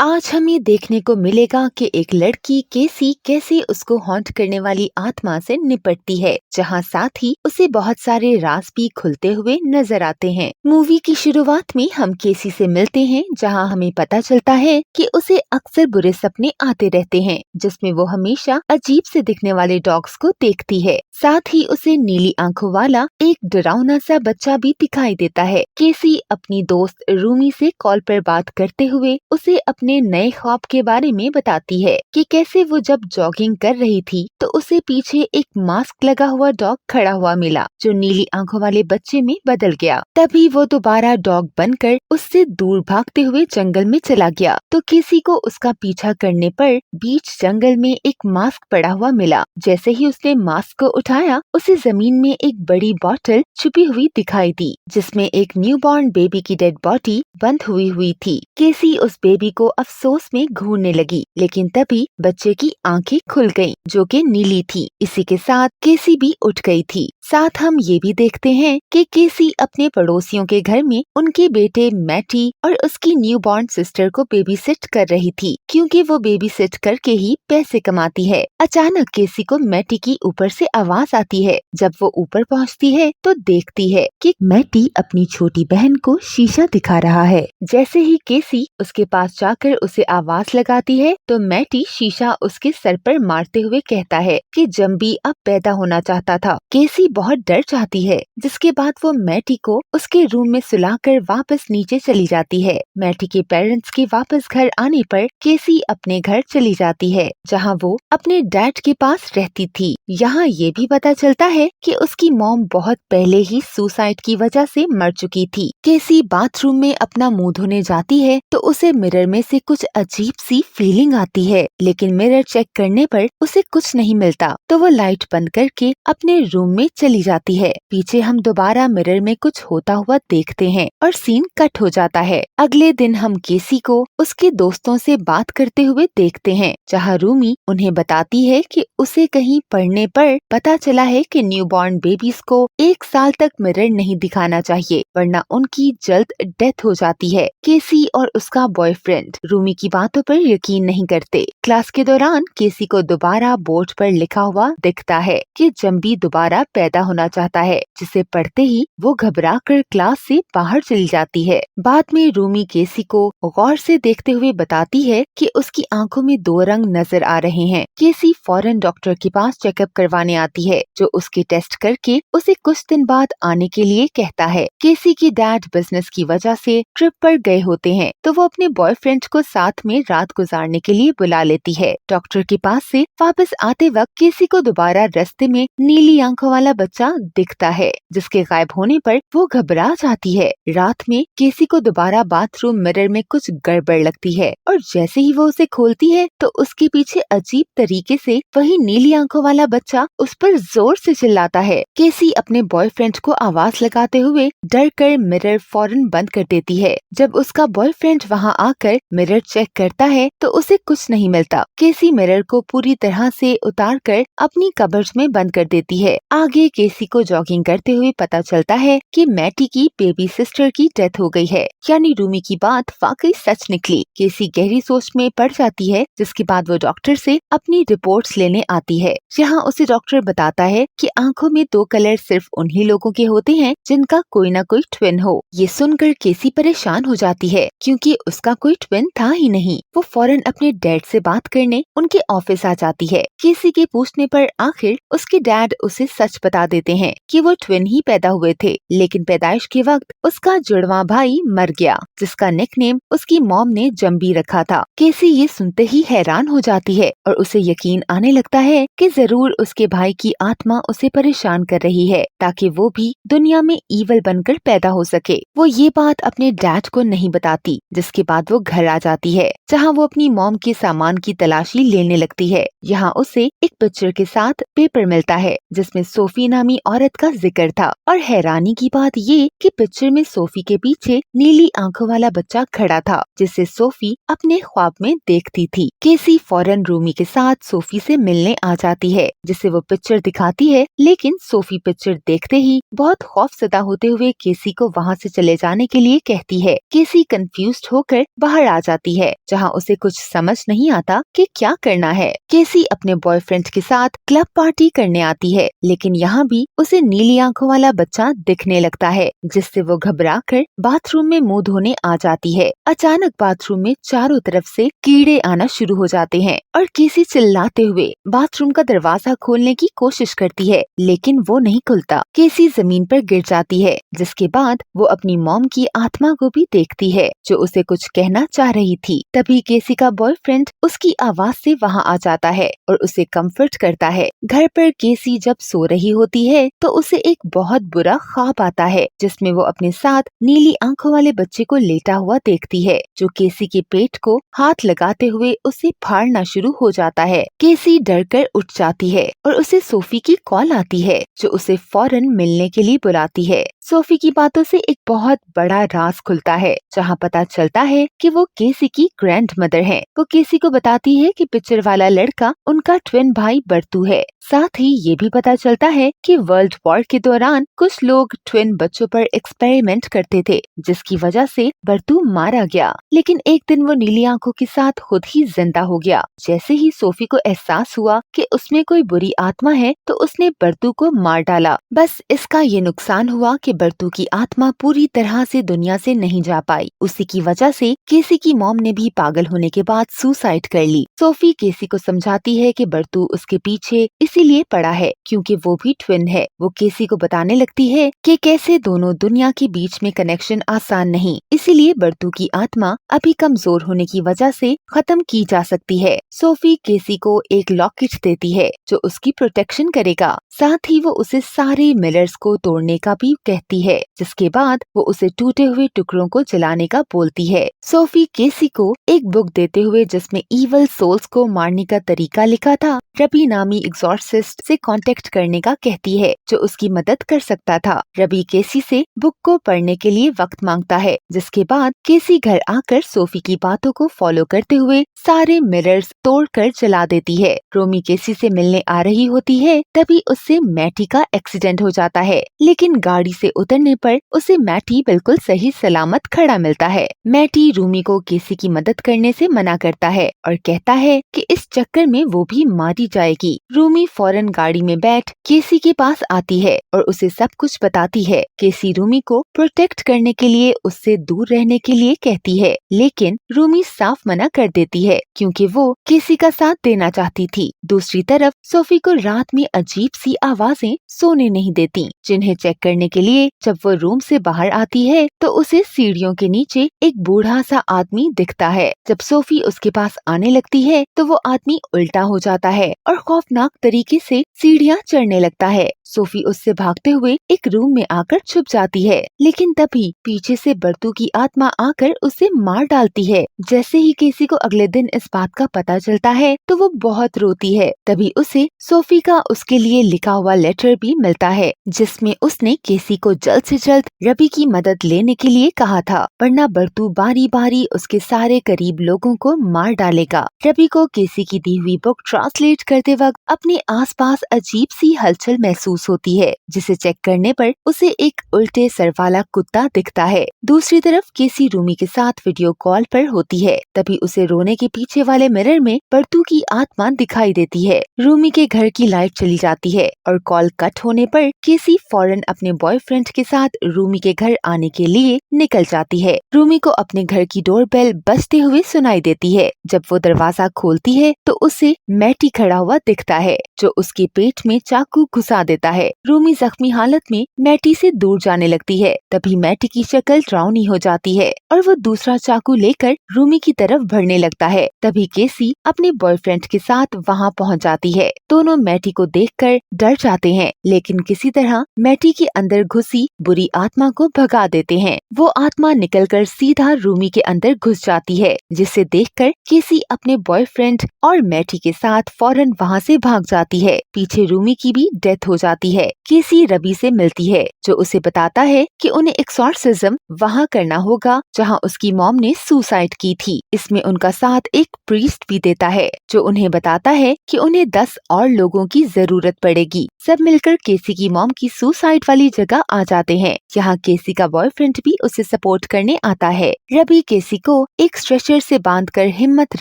आज हमें देखने को मिलेगा कि एक लड़की केसी कैसे उसको हॉन्ट करने वाली आत्मा से निपटती है, जहां साथ ही उसे बहुत सारे राज भी खुलते हुए नजर आते हैं। मूवी की शुरुआत में हम केसी से मिलते हैं, जहां हमें पता चलता है कि उसे अक्सर बुरे सपने आते रहते हैं, जिसमें वो हमेशा अजीब से दिखने वाले डॉग्स को देखती है। साथ ही उसे नीली आंखों वाला एक डरावना सा बच्चा भी दिखाई देता है। केसी अपनी दोस्त रूमी से कॉल पर बात करते हुए उसे अपने नए ख्वाब के बारे में बताती है कि कैसे वो जब जॉगिंग कर रही थी तो उसे पीछे एक मास्क लगा हुआ डॉग खड़ा हुआ मिला, जो नीली आंखों वाले बच्चे में बदल गया। तभी वो दोबारा डॉग बनकर उससे दूर भागते हुए जंगल में चला गया। तो केसी को उसका पीछा करने पर बीच जंगल में एक मास्क पड़ा हुआ मिला। जैसे ही उसने मास्क को उठाया, उसे जमीन में एक बड़ी बॉटल छुपी हुई दिखाई दी, जिसमें एक न्यूबॉर्न बेबी की डेड बॉडी बंद हुई थी। केसी उस बेबी को अफसोस में घूरने लगी, लेकिन तभी बच्चे की आंखें खुल गईं, जो कि नीली थी। इसी के साथ केसी भी उठ गई थी। साथ हम ये भी देखते हैं कि केसी अपने पड़ोसियों के घर में उनके बेटे मैटी और उसकी न्यूबॉर्न सिस्टर को बेबी सिट कर रही थी, क्योंकि वो बेबी सिट करके ही पैसे कमाती है। अचानक केसी को मैटी की ऊपर से आवाज आती है। जब वो ऊपर पहुंचती है तो देखती है कि मैटी अपनी छोटी बहन को शीशा दिखा रहा है। जैसे ही केसी उसके पास जाकर उसे आवाज लगाती है तो मैटी शीशा उसके सर पर मारते हुए कहता है कि जम्बी अब पैदा होना चाहता था। केसी बहुत डर जाती है, जिसके बाद वो मैटी को उसके रूम में सुलाकर वापस नीचे चली जाती है। मैटी के पेरेंट्स के वापस घर आने पर केसी अपने घर चली जाती है, जहाँ वो अपने डैड के पास रहती थी। यहाँ ये भी पता चलता है कि उसकी मॉम बहुत पहले ही सुसाइड की वजह से मर चुकी थी। केसी बाथरूम में अपना मुंह धोने जाती है तो उसे मिरर में से कुछ अजीब सी फीलिंग आती है, लेकिन मिरर चेक करने पर उसे कुछ नहीं मिलता। तो वो लाइट बंद करके अपने रूम में चली जाती है। पीछे हम दोबारा मिरर में कुछ होता हुआ देखते हैं और सीन कट हो जाता है। अगले दिन हम केसी को उसके दोस्तों से बात करते हुए देखते हैं, जहाँ रूमी उन्हें बताती है कि उसे कहीं पढ़ने पर पता चला है कि न्यूबॉर्न बेबीज को 1 साल तक मिरर नहीं दिखाना चाहिए, वरना उनकी जल्द डेथ हो जाती है। केसी और उसका बॉयफ्रेंड रूमी की बातों पर यकीन नहीं करते। क्लास के दौरान केसी को दोबारा बोर्ड पर लिखा हुआ दिखता है कि जम्बी दोबारा पैदा होना चाहता है, जिसे पढ़ते ही वो घबरा कर क्लास से बाहर चली जाती है। बाद में रूमी केसी को गौर से देखते हुए बताती है कि उसकी आंखों में 2 रंग नजर आ रहे हैं। केसी फौरन डॉक्टर के पास चेकअप करवाने आती है, जो उसके टेस्ट करके उसे कुछ दिन बाद आने के लिए कहता है। केसी की डैड बिजनेस की वजह से ट्रिप पर गए होते हैं, तो वो अपने बॉयफ्रेंड को साथ में रात गुजारने के लिए बुला लेती है। डॉक्टर के पास से वापस आते वक्त केसी को दोबारा रास्ते में नीली आंखों वाला बच्चा दिखता है, जिसके गायब होने पर वो घबरा जाती है। रात में केसी को दोबारा बाथरूम मिरर में कुछ गड़बड़ लगती है, और जैसे ही वो उसे खोलती है तो उसके पीछे अजीब तरीके से वही नीली आंखों वाला बच्चा उस पर जोर से चिल्लाता है। केसी अपने बॉयफ्रेंड को आवाज लगाते हुए डर कर मिरर फौरन बंद कर देती है। जब उसका बॉयफ्रेंड वहां आकर मिरर चेक करता है तो उसे कुछ नहीं मिलता। केसी मिरर को पूरी तरह से उतारकर अपनी कबर्ड में बंद कर देती है। आगे केसी को जॉगिंग करते हुए पता चलता है कि मैटी की बेबी सिस्टर की डेथ हो गई है, यानी रूमी की बात वाकई सच निकली। केसी गहरी सोच में पड़ जाती है, जिसके बाद वो डॉक्टर से अपनी रिपोर्ट्स लेने आती है। यहाँ उसे डॉक्टर बताता है कि आंखों में 2 कलर सिर्फ उन्हीं लोगों के होते हैं जिनका कोई न कोई ट्विन हो। ये सुनकर केसी परेशान हो जाती है, क्योंकि उसका कोई ट्विन था ही नहीं। वो फौरन अपने डैड से बात करने उनके ऑफिस आ जाती है। केसी के पूछने पर आखिर उसके डैड उसे सच बता देते हैं कि वो ट्विन ही पैदा हुए थे, लेकिन पैदाइश के वक्त उसका जुड़वा भाई मर गया, जिसका निकनेम उसकी मॉम ने जम्बी रखा था। केसी ये सुनते ही हैरान हो जाती है और उसे यकीन आने लगता है कि जरूर उसके भाई की आत्मा उसे परेशान कर रही है, ताकि वो भी दुनिया में ईवल बनकर पैदा हो सके। वो ये बात अपने डैड को नहीं बताती, जिसके बाद वो घर आ जाती है, जहाँ वो अपनी मॉम के सामान की तलाशी लेने लगती है। यहाँ उसे एक पिक्चर के साथ पेपर मिलता है जिसमें सोफी नामी औरत का जिक्र था और हैरानी की बात ये कि पिक्चर में सोफी के पीछे नीली आंखों वाला बच्चा खड़ा था जिसे सोफी अपने ख्वाब में देखती थी। केसी फौरन रूमी के साथ सोफी से मिलने आ जाती है जिसे वो पिक्चर दिखाती है, लेकिन सोफी पिक्चर देखते ही बहुत खौफजदा होते हुए केसी को वहाँ से चले जाने के लिए कहती है। केसी कंफ्यूज्ड होकर बाहर आ जाती है जहाँ उसे कुछ समझ नहीं आता कि क्या करना है। केसी अपने बॉयफ्रेंड के साथ क्लब पार्टी करने आती है, लेकिन यहाँ भी उसे नीली आंखों वाला बच्चा दिखने लगता है जिससे वो घबराकर बाथरूम में मुंह धोने आ जाती है। अचानक बाथरूम में चारों तरफ से कीड़े आना शुरू हो जाते हैं और केसी चिल्लाते हुए बाथरूम का दरवाजा खोलने की कोशिश करती है, लेकिन वो नहीं खुलता। केसी जमीन पर गिर जाती है जिसके बाद वो अपनी मॉम की आत्मा को भी देखती है जो उसे कुछ कहना चाह रही थी। तभी केसी का बॉयफ्रेंड उसकी आवाज से वहाँ आ जाता है और उसे कंफर्ट करता है। घर पर केसी जब सो रही होती है तो उसे एक बहुत बुरा ख्वाब आता है जिसमें वो अपने साथ नीली आंखों वाले बच्चे को लेटा हुआ देखती है जो केसी के पेट को हाथ लगाते हुए उसे फाड़ना शुरू हो जाता है। केसी डरकर उठ जाती है और उसे सोफी की कॉल आती है जो उसे फौरन मिलने के लिए बुलाती है। सोफी की बातों से एक बहुत बड़ा राज खुलता है जहाँ पता चलता है कि वो केसी की ग्रैंड मदर है। वो केसी को बताती है कि पिक्चर वाला लड़का उनका ट्विन भाई बर्तू है। साथ ही ये भी पता चलता है कि वर्ल्ड वॉर के दौरान कुछ लोग ट्विन बच्चों पर एक्सपेरिमेंट करते थे जिसकी वजह से बर्तू मारा गया, लेकिन एक दिन वो नीली आंखों के साथ खुद ही जिंदा हो गया। जैसे ही सोफी को एहसास हुआ कि उसमें कोई बुरी आत्मा है तो उसने बर्तू को मार डाला। बस इसका ये नुकसान हुआ कि बर्तू की आत्मा पूरी तरह से दुनिया से नहीं जा पाई। उसी की वजह से केसी की मॉम ने भी पागल होने के बाद सुसाइड कर ली। सोफी केसी को समझाती है कि बर्तू उसके पीछे इसीलिए पड़ा है क्योंकि वो भी ट्विन है। वो केसी को बताने लगती है कि कैसे दोनों दुनिया के बीच में कनेक्शन आसान नहीं, इसीलिए बर्तू की आत्मा अभी कमजोर होने की वजह से खत्म की जा सकती है। सोफी केसी को एक लॉकेट देती है जो उसकी प्रोटेक्शन करेगा। साथ ही वो उसे सारे मिरर्स को तोड़ने का भी कहती है, जिसके बाद वो उसे टूटे हुए टुकड़ों को जलाने का बोलती है। सोफी केसी को एक बुक देते हुए जिसमें इवल सोल्स को मारने का तरीका लिखा था रबी नामी एग्जॉर्सिस्ट से कांटेक्ट करने का कहती है जो उसकी मदद कर सकता था। रबी केसी से बुक को पढ़ने के लिए वक्त मांगता है, जिसके बाद केसी घर आकर सोफी की बातों को फॉलो करते हुए सारे मिरर्स तोड़कर जला देती है। रोमी केसी से मिलने आ रही होती है, तभी उससे मैटी का एक्सीडेंट हो जाता है, लेकिन गाड़ी से उतरने पर उसे मैटी बिल्कुल सही सलामत खड़ा मिलता है। मैटी रूमी को केसी की मदद करने से मना करता है और कहता है कि इस चक्कर में वो भी मारी जाएगी। रूमी फौरन गाड़ी में बैठ केसी के पास आती है और उसे सब कुछ बताती है। केसी रूमी को प्रोटेक्ट करने के लिए उससे दूर रहने के लिए कहती है, लेकिन रूमी साफ मना कर देती है क्योंकि वो केसी का साथ देना चाहती थी। दूसरी तरफ सोफी को रात में अजीब सी आवाजें सोने नहीं देती, जिन्हें चेक करने के लिए जब वो रूम से बाहर आती है तो उसे सीढ़ियों के नीचे एक बूढ़ा सा आदमी दिखता है। जब सोफी उसके पास आने लगती है तो वो आदमी उल्टा हो जाता है और खौफनाक तरीके से सीढ़ियाँ चढ़ने लगता है। सोफी उससे भागते हुए एक रूम में आकर छुप जाती है, लेकिन तभी पीछे से बर्तू की आत्मा आकर उसे मार डालती है। जैसे ही केसी को अगले दिन इस बात का पता चलता है तो वो बहुत रोती है। तभी उसे सोफी का उसके लिए लिखा हुआ लेटर भी मिलता है, जिसमें उसने केसी को जल्द से जल्द रबी की मदद लेने के लिए कहा था, वरना बर्तू बारी बारी उसके सारे करीब लोगों को मार डालेगा। रबी को केसी की दी हुई बुक ट्रांसलेट करते वक्त अपने आसपास अजीब सी हलचल महसूस होती है, जिसे चेक करने पर उसे एक उल्टे सर वाला कुत्ता दिखता है। दूसरी तरफ केसी रूमी के साथ वीडियो कॉल पर होती है, तभी उसे रोने के पीछे वाले मिरर में बर्तू की आत्मा दिखाई देती है। रूमी के घर की लाइट चली जाती है और कॉल कट होने पर केसी फौरन अपने बॉयफ्रेंड के साथ रूमी के घर आने के लिए निकल जाती है। रूमी को अपने घर की डोरबेल बजते हुए सुनाई देती है। जब वो दरवाजा खोलती है तो उसे मैटी खड़ा हुआ दिखता है जो उसके पेट में चाकू घुसा देता है। रूमी जख्मी हालत में मैटी से दूर जाने लगती है। तभी मैटी की शक्ल डरावनी हो जाती है और वो दूसरा चाकू लेकर रूमी की तरफ बढ़ने लगता है। तभी केसी अपने बॉयफ्रेंड के साथ वहाँ पहुँच जाती है। दोनों मैटी को देखकर डर जाते हैं, लेकिन किसी तरह मैटी के अंदर घुसी बुरी आत्मा को भगा देते हैं। वो आत्मा निकलकर सीधा रूमी के अंदर घुस जाती है, जिसे देखकर केसी अपने बॉयफ्रेंड और मैटी के साथ फौरन वहाँ से भाग जाती है। पीछे रूमी की भी डेथ हो जाती है। केसी रवि से मिलती है, जो उसे बताता है कि उन्हें एक्सॉर्सिज्म वहाँ करना होगा जहाँ उसकी मॉम ने सुसाइड की थी। इसमें उनका साथ एक प्रीस्ट भी देता है, जो उन्हें बताता है कि उन्हें 10 और लोगों की जरूरत पड़ेगी। सब मिलकर केसी की मॉम की सुसाइड वाली जगह आ जाते हैं। यहाँ केसी का बॉयफ्रेंड भी उसे सपोर्ट करने आता है। रवि केसी को एक स्ट्रेचर से बांधकर हिम्मत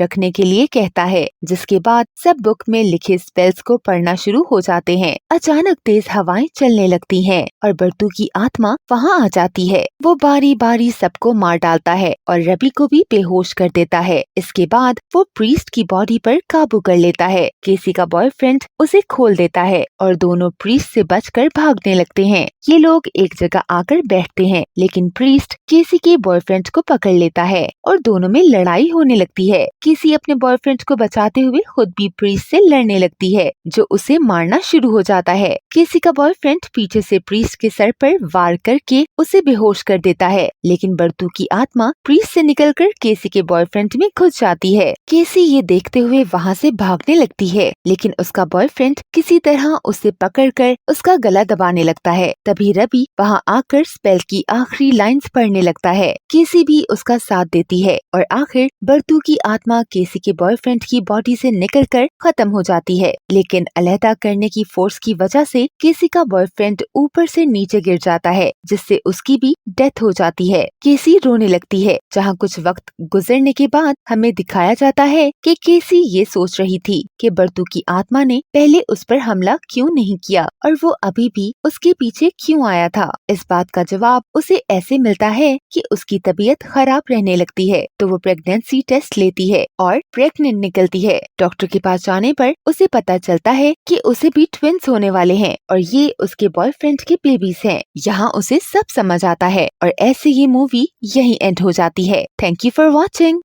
रखने के लिए कहता है, जिसके बाद सब बुक में लिखे स्पेल्स को पढ़ना शुरू हो जाते हैं। अचानक तेज हवाएं चलने लगती हैं और बर्तू की आत्मा वहाँ आ जाती है। वो बारी बारी सबको मार डालता है और रवि को भी बेहोश कर देता है। इसके बाद वो प्रीस्ट की बॉडी पर काबू कर लेता है। केसी का बॉयफ्रेंड उसे खोल देता है और दोनों प्रीस्ट से बचकर भागने लगते हैं। ये लोग एक जगह आकर बैठते हैं, लेकिन प्रीस्ट केसी के बॉयफ्रेंड को पकड़ लेता है और दोनों में लड़ाई होने लगती है। केसी अपने बॉयफ्रेंड को बचाते हुए खुद भी प्रीस्ट से लड़ने लगती है, जो उसे मारना शुरू हो जाता है। केसी का बॉयफ्रेंड पीछे से प्रीस्ट के सर पर वार करके उसे बेहोश कर देता है, लेकिन बर्तू की आत्मा प्रीस्ट से निकलकर केसी के बॉयफ्रेंड में घुस जाती है। केसी ये देखते हुए वहाँ से भागने लगती है, लेकिन उसका बॉयफ्रेंड किसी तरह उसे पकड़कर उसका गला दबाने लगता है। तभी रवि वहाँ आकर स्पेल की आखिरी लाइंस पढ़ने लगता है। केसी भी उसका साथ देती है और आखिर बर्तू की आत्मा केसी के बॉयफ्रेंड की बॉडी से निकलकर खत्म हो जाती है, लेकिन अलहदा करने की फोर्स की वजह से केसी का बॉयफ्रेंड ऊपर से नीचे गिर जाता है, जिससे उसकी भी डेथ हो जाती है। केसी रोने लगती है। जहाँ कुछ वक्त गुजरने के बाद हमें दिखाया जाता है कि केसी ये सोच रही थी कि बर्तू की आत्मा ने पहले उस पर हमला क्यों नहीं किया और वो अभी भी उसके पीछे क्यों आया था। इस बात का जवाब उसे ऐसे मिलता है कि उसकी तबीयत खराब रहने लगती है, तो वो प्रेगनेंसी टेस्ट लेती है और प्रेग्नेंट निकलती है। डॉक्टर के पास जाने पर उसे पता चलता है कि उसे भी ट्विंस होने वाले हैं और ये उसके बॉयफ्रेंड के बेबीज हैं। यहाँ उसे सब समझ आता है और ऐसे ये मूवी यहीं एंड हो जाती है। Thank you for watching.